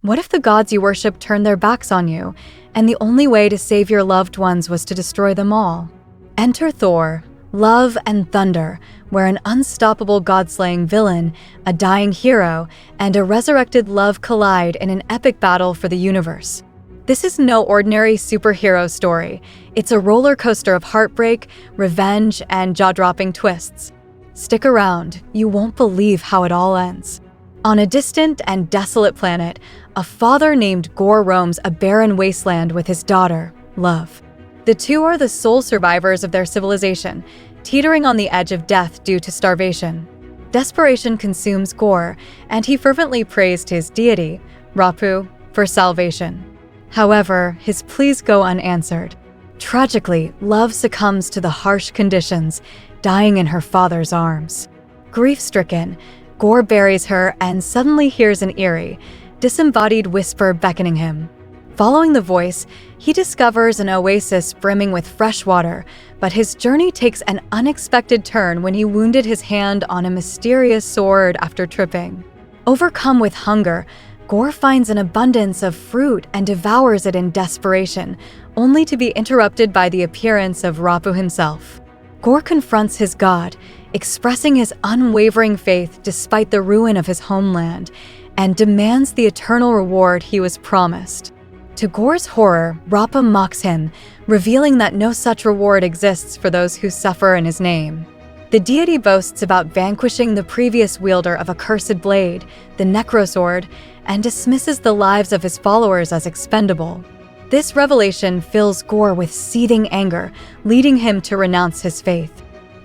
What if the gods you worship turned their backs on you, and the only way to save your loved ones was to destroy them all? Enter Thor, love and thunder, where an unstoppable god-slaying villain, a dying hero, and a resurrected love collide in an epic battle for the universe. This is no ordinary superhero story. It's a roller coaster of heartbreak, revenge, and jaw-dropping twists. Stick around, you won't believe how it all ends. On a distant and desolate planet, a father named Gorr roams a barren wasteland with his daughter, Love. The two are the sole survivors of their civilization, teetering on the edge of death due to starvation. Desperation consumes Gorr, and he fervently prays to his deity, Rapu, for salvation. However, his pleas go unanswered. Tragically, Love succumbs to the harsh conditions, dying in her father's arms. Grief-stricken, Gorr buries her and suddenly hears an eerie, disembodied whisper beckoning him. Following the voice, he discovers an oasis brimming with fresh water, but his journey takes an unexpected turn when he wounded his hand on a mysterious sword after tripping. Overcome with hunger, Gorr finds an abundance of fruit and devours it in desperation, only to be interrupted by the appearance of Rapu himself. Gorr confronts his god, expressing his unwavering faith despite the ruin of his homeland, and demands the eternal reward he was promised. To Gorr's horror, Rapu mocks him, revealing that no such reward exists for those who suffer in his name. The deity boasts about vanquishing the previous wielder of a cursed blade, the Necrosword, and dismisses the lives of his followers as expendable. This revelation fills Gorr with seething anger, leading him to renounce his faith.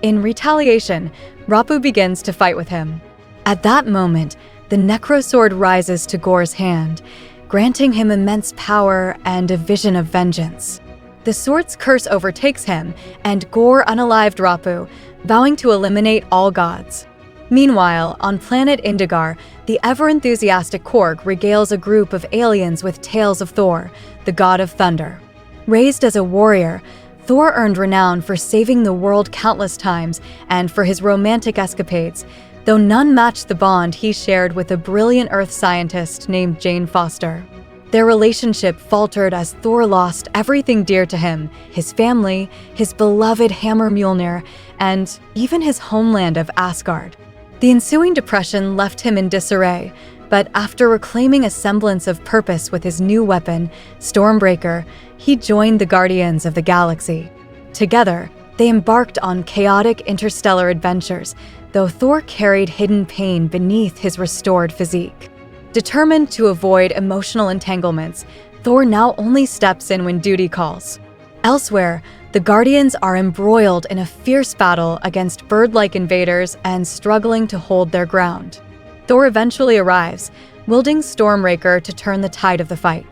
In retaliation, Rapu begins to fight with him. At that moment, the Necrosword rises to Gorr's hand, granting him immense power and a vision of vengeance. The sword's curse overtakes him, and Gorr unalived Rapu, vowing to eliminate all gods. Meanwhile, on planet Indigar, the ever-enthusiastic Korg regales a group of aliens with tales of Thor, the god of thunder. Raised as a warrior, Thor earned renown for saving the world countless times and for his romantic escapades, though none matched the bond he shared with a brilliant Earth scientist named Jane Foster. Their relationship faltered as Thor lost everything dear to him, his family, his beloved hammer Mjolnir, and even his homeland of Asgard. The ensuing depression left him in disarray, but after reclaiming a semblance of purpose with his new weapon, Stormbreaker, he joined the Guardians of the Galaxy. Together, they embarked on chaotic interstellar adventures, though Thor carried hidden pain beneath his restored physique. Determined to avoid emotional entanglements, Thor now only steps in when duty calls. Elsewhere, the Guardians are embroiled in a fierce battle against bird-like invaders and struggling to hold their ground. Thor eventually arrives, wielding Stormbreaker to turn the tide of the fight.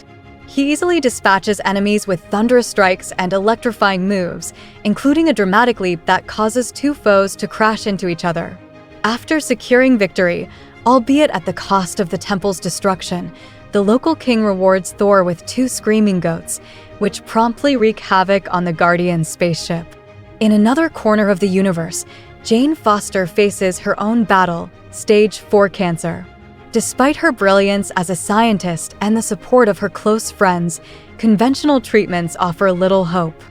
He easily dispatches enemies with thunderous strikes and electrifying moves, including a dramatic leap that causes two foes to crash into each other. After securing victory, albeit at the cost of the temple's destruction, the local king rewards Thor with 2 screaming goats, which promptly wreak havoc on the Guardian spaceship. In another corner of the universe, Jane Foster faces her own battle, Stage 4 cancer. Despite her brilliance as a scientist and the support of her close friends, conventional treatments offer little hope.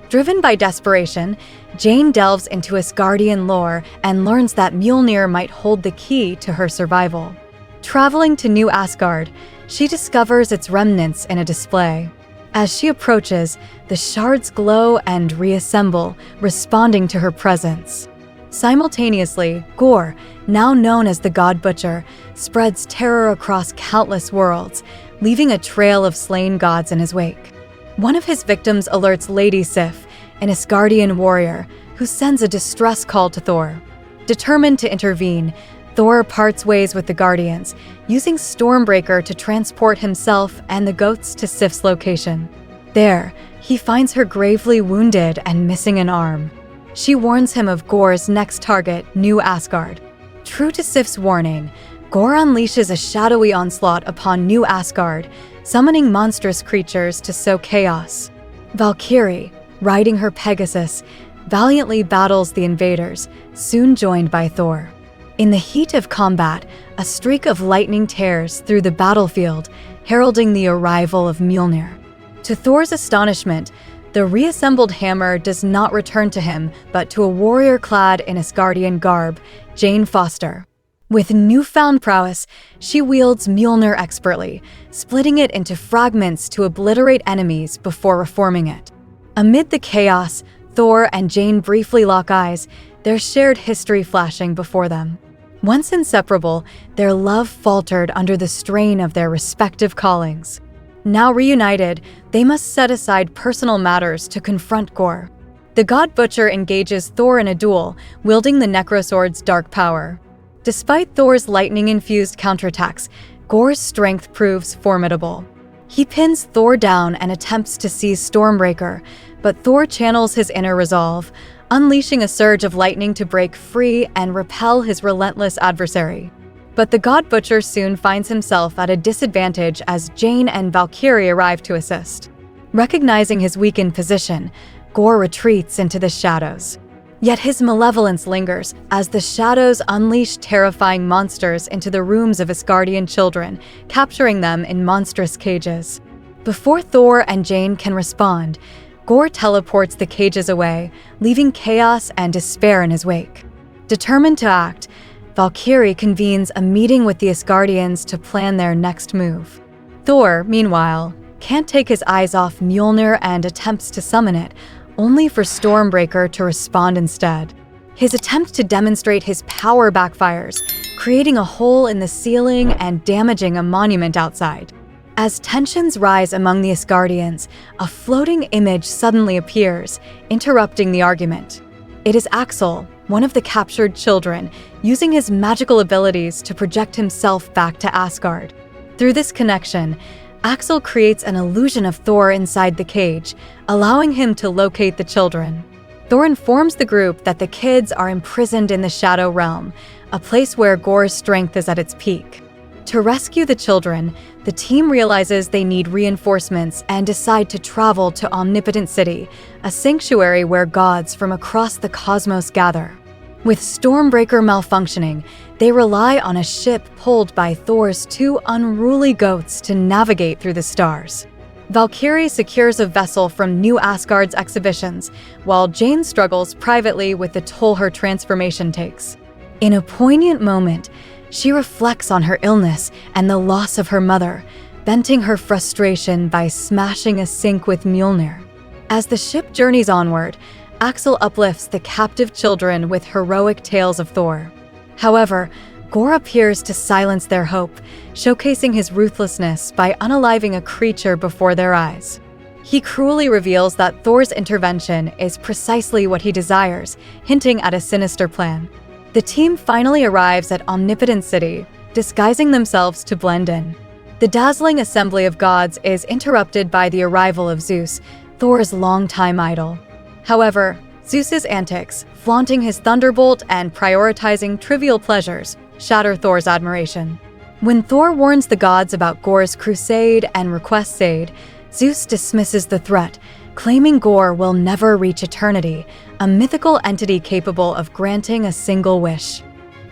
Driven by desperation, Jane delves into Asgardian lore and learns that Mjolnir might hold the key to her survival. Traveling to New Asgard, she discovers its remnants in a display. As she approaches, the shards glow and reassemble, responding to her presence. Simultaneously, Gorr, now known as the God Butcher, spreads terror across countless worlds, leaving a trail of slain gods in his wake. One of his victims alerts Lady Sif, an Asgardian warrior, who sends a distress call to Thor. Determined to intervene, Thor parts ways with the Guardians, using Stormbreaker to transport himself and the goats to Sif's location. There, he finds her gravely wounded and missing an arm. She warns him of Gorr's next target, New Asgard. True to Sif's warning, Gorr unleashes a shadowy onslaught upon New Asgard, summoning monstrous creatures to sow chaos. Valkyrie, riding her Pegasus, valiantly battles the invaders, soon joined by Thor. In the heat of combat, a streak of lightning tears through the battlefield, heralding the arrival of Mjolnir. To Thor's astonishment, the reassembled hammer does not return to him, but to a warrior clad in Asgardian garb, Jane Foster. With newfound prowess, she wields Mjolnir expertly, splitting it into fragments to obliterate enemies before reforming it. Amid the chaos, Thor and Jane briefly lock eyes, their shared history flashing before them. Once inseparable, their love faltered under the strain of their respective callings. Now reunited, they must set aside personal matters to confront Gorr. The God Butcher engages Thor in a duel, wielding the Necrosword's dark power. Despite Thor's lightning-infused counterattacks, Gorr's strength proves formidable. He pins Thor down and attempts to seize Stormbreaker, but Thor channels his inner resolve, unleashing a surge of lightning to break free and repel his relentless adversary. But the God Butcher soon finds himself at a disadvantage as Jane and Valkyrie arrive to assist. Recognizing his weakened position, Gorr retreats into the shadows. Yet his malevolence lingers as the shadows unleash terrifying monsters into the rooms of Asgardian children, capturing them in monstrous cages. Before Thor and Jane can respond, Gorr teleports the cages away, leaving chaos and despair in his wake. Determined to act, Valkyrie convenes a meeting with the Asgardians to plan their next move. Thor, meanwhile, can't take his eyes off Mjolnir and attempts to summon it, only for Stormbreaker to respond instead. His attempt to demonstrate his power backfires, creating a hole in the ceiling and damaging a monument outside. As tensions rise among the Asgardians, a floating image suddenly appears, interrupting the argument. It is Axel, one of the captured children, using his magical abilities to project himself back to Asgard. Through this connection, Axel creates an illusion of Thor inside the cage, allowing him to locate the children. Thor informs the group that the kids are imprisoned in the Shadow Realm, a place where Gorr's strength is at its peak. To rescue the children, the team realizes they need reinforcements and decide to travel to Omnipotent City, a sanctuary where gods from across the cosmos gather. With Stormbreaker malfunctioning, they rely on a ship pulled by Thor's two unruly goats to navigate through the stars. Valkyrie secures a vessel from New Asgard's exhibitions, while Jane struggles privately with the toll her transformation takes. In a poignant moment, she reflects on her illness and the loss of her mother, venting her frustration by smashing a sink with Mjolnir. As the ship journeys onward, Axel uplifts the captive children with heroic tales of Thor. However, Gorr appears to silence their hope, showcasing his ruthlessness by unaliving a creature before their eyes. He cruelly reveals that Thor's intervention is precisely what he desires, hinting at a sinister plan. The team finally arrives at Omnipotent City, disguising themselves to blend in. The dazzling assembly of gods is interrupted by the arrival of Zeus, Thor's longtime idol. However, Zeus's antics, flaunting his thunderbolt and prioritizing trivial pleasures, shatter Thor's admiration. When Thor warns the gods about Gorr's crusade and requests aid, Zeus dismisses the threat, claiming Gorr will never reach eternity, a mythical entity capable of granting a single wish.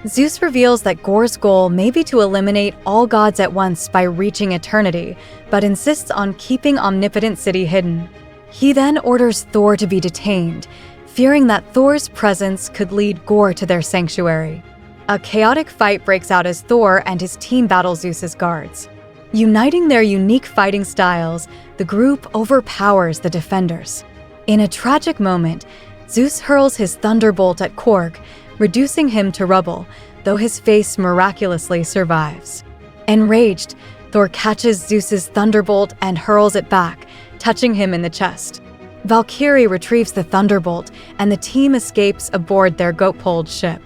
Zeus reveals that Gorr's goal may be to eliminate all gods at once by reaching eternity, but insists on keeping Omnipotent City hidden. He then orders Thor to be detained, fearing that Thor's presence could lead Gorr to their sanctuary. A chaotic fight breaks out as Thor and his team battle Zeus's guards. Uniting their unique fighting styles, the group overpowers the defenders. In a tragic moment, Zeus hurls his thunderbolt at Korg, reducing him to rubble, though his face miraculously survives. Enraged, Thor catches Zeus's thunderbolt and hurls it back, touching him in the chest. Valkyrie retrieves the thunderbolt, and the team escapes aboard their goat-pulled ship.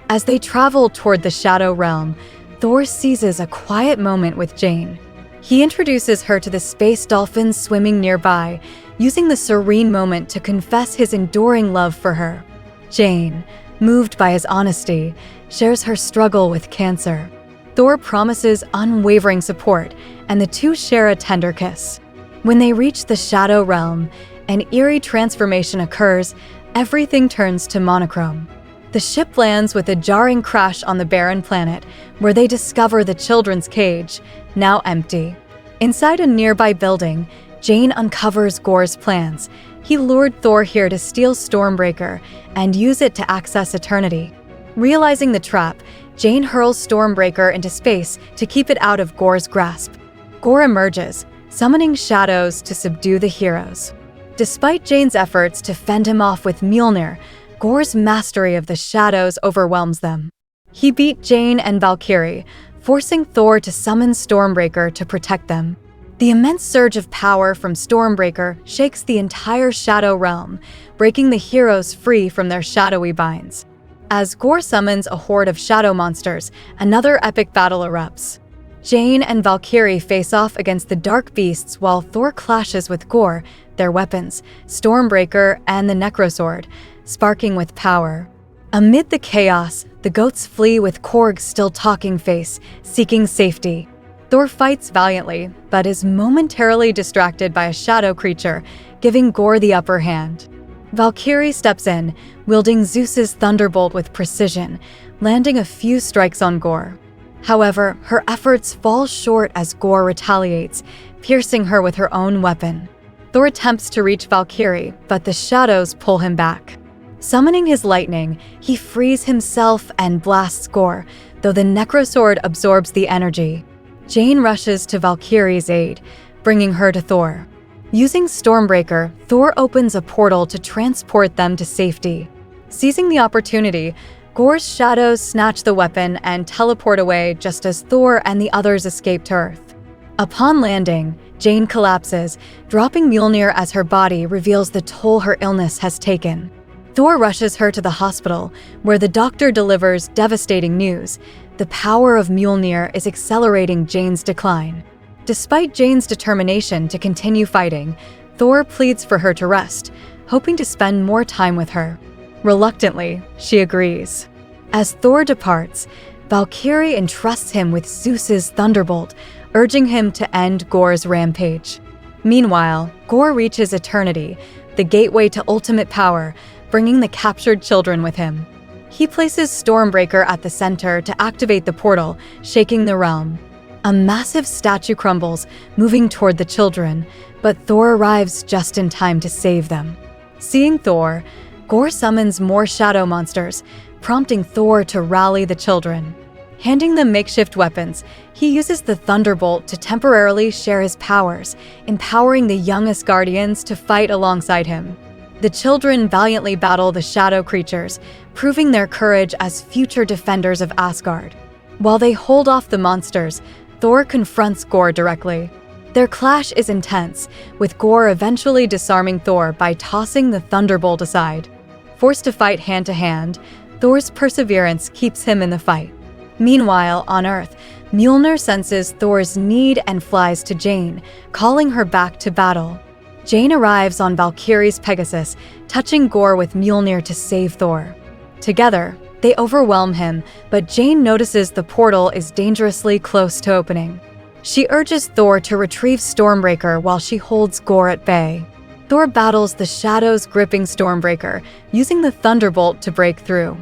As they travel toward the Shadow Realm, Thor seizes a quiet moment with Jane. He introduces her to the space dolphins swimming nearby, using the serene moment to confess his enduring love for her. Jane, moved by his honesty, shares her struggle with cancer. Thor promises unwavering support, and the two share a tender kiss. When they reach the Shadow Realm, an eerie transformation occurs, everything turns to monochrome. The ship lands with a jarring crash on the barren planet, where they discover the children's cage, now empty. Inside a nearby building, Jane uncovers Gorr's plans. He lured Thor here to steal Stormbreaker and use it to access eternity. Realizing the trap, Jane hurls Stormbreaker into space to keep it out of Gorr's grasp. Gorr emerges, summoning shadows to subdue the heroes. Despite Jane's efforts to fend him off with Mjolnir, Gorr's mastery of the shadows overwhelms them. He beat Jane and Valkyrie, forcing Thor to summon Stormbreaker to protect them. The immense surge of power from Stormbreaker shakes the entire Shadow Realm, breaking the heroes free from their shadowy binds. As Gorr summons a horde of shadow monsters, another epic battle erupts. Jane and Valkyrie face off against the dark beasts while Thor clashes with Gorr, their weapons, Stormbreaker and the Necrosword, sparking with power. Amid the chaos, the goats flee with Korg's still talking face, seeking safety. Thor fights valiantly, but is momentarily distracted by a shadow creature, giving Gorr the upper hand. Valkyrie steps in, wielding Zeus's thunderbolt with precision, landing a few strikes on Gorr. However, her efforts fall short as Gorr retaliates, piercing her with her own weapon. Thor attempts to reach Valkyrie, but the shadows pull him back. Summoning his lightning, he frees himself and blasts Gorr, though the Necrosword absorbs the energy. Jane rushes to Valkyrie's aid, bringing her to Thor. Using Stormbreaker, Thor opens a portal to transport them to safety. Seizing the opportunity, Gorr's shadows snatch the weapon and teleport away just as Thor and the others escape to Earth. Upon landing, Jane collapses, dropping Mjolnir as her body reveals the toll her illness has taken. Thor rushes her to the hospital, where the doctor delivers devastating news. The power of Mjolnir is accelerating Jane's decline. Despite Jane's determination to continue fighting, Thor pleads for her to rest, hoping to spend more time with her. Reluctantly, she agrees. As Thor departs, Valkyrie entrusts him with Zeus's thunderbolt, urging him to end Gorr's rampage. Meanwhile, Gorr reaches eternity, the gateway to ultimate power, bringing the captured children with him. He places Stormbreaker at the center to activate the portal, shaking the realm. A massive statue crumbles, moving toward the children, but Thor arrives just in time to save them. Seeing Thor, Gorr summons more shadow monsters, prompting Thor to rally the children. Handing them makeshift weapons, he uses the Thunderbolt to temporarily share his powers, empowering the young Asgardians to fight alongside him. The children valiantly battle the shadow creatures, proving their courage as future defenders of Asgard. While they hold off the monsters, Thor confronts Gorr directly. Their clash is intense, with Gorr eventually disarming Thor by tossing the Thunderbolt aside. Forced to fight hand-to-hand, Thor's perseverance keeps him in the fight. Meanwhile, on Earth, Mjolnir senses Thor's need and flies to Jane, calling her back to battle. Jane arrives on Valkyrie's Pegasus, touching Gorr with Mjolnir to save Thor. Together, they overwhelm him, but Jane notices the portal is dangerously close to opening. She urges Thor to retrieve Stormbreaker while she holds Gorr at bay. Thor battles the shadows gripping Stormbreaker, using the Thunderbolt to break through.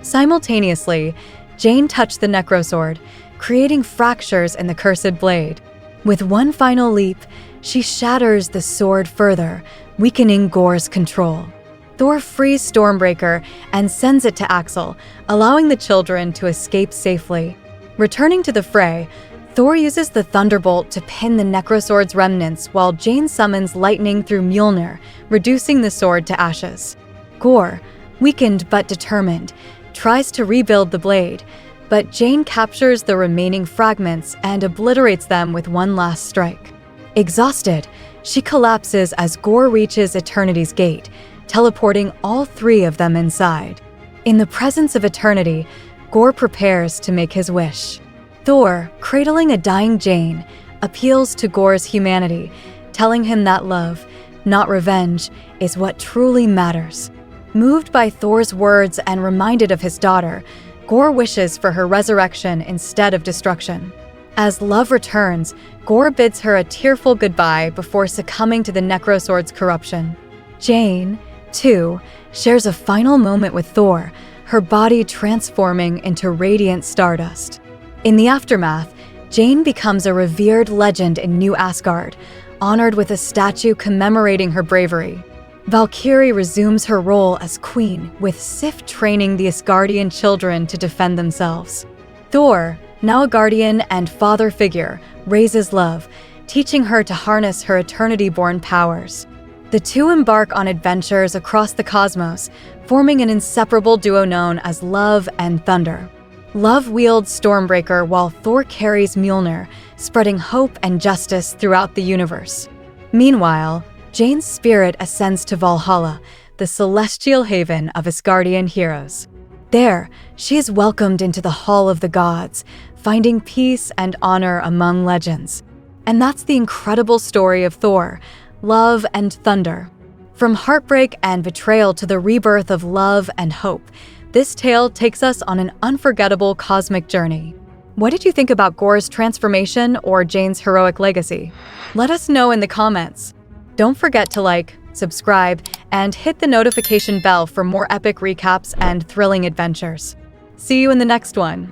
Simultaneously, Jane touched the Necrosword, creating fractures in the cursed blade. With one final leap, she shatters the sword further, weakening Gorr's control. Thor frees Stormbreaker and sends it to Axel, allowing the children to escape safely. Returning to the fray, Thor uses the Thunderbolt to pin the Necrosword's remnants while Jane summons lightning through Mjolnir, reducing the sword to ashes. Gorr, weakened but determined, tries to rebuild the blade, but Jane captures the remaining fragments and obliterates them with one last strike. Exhausted, she collapses as Gorr reaches Eternity's gate, teleporting all three of them inside. In the presence of Eternity, Gorr prepares to make his wish. Thor, cradling a dying Jane, appeals to Gorr's humanity, telling him that love, not revenge, is what truly matters. Moved by Thor's words and reminded of his daughter, Gorr wishes for her resurrection instead of destruction. As love returns, Gorr bids her a tearful goodbye before succumbing to the Necrosword's corruption. Jane, too, shares a final moment with Thor, her body transforming into radiant stardust. In the aftermath, Jane becomes a revered legend in New Asgard, honored with a statue commemorating her bravery. Valkyrie resumes her role as queen, with Sif training the Asgardian children to defend themselves. Thor, now a guardian and father figure, raises Love, teaching her to harness her eternity-born powers. The two embark on adventures across the cosmos, forming an inseparable duo known as Love and Thunder. Love wields Stormbreaker while Thor carries Mjolnir, spreading hope and justice throughout the universe. Meanwhile, Jane's spirit ascends to Valhalla, the celestial haven of Asgardian heroes. There, she is welcomed into the Hall of the Gods, finding peace and honor among legends. And that's the incredible story of Thor, Love and Thunder. From heartbreak and betrayal to the rebirth of love and hope, this tale takes us on an unforgettable cosmic journey. What did you think about Gorr's transformation or Jane's heroic legacy? Let us know in the comments. Don't forget to like, subscribe, and hit the notification bell for more epic recaps and thrilling adventures. See you in the next one.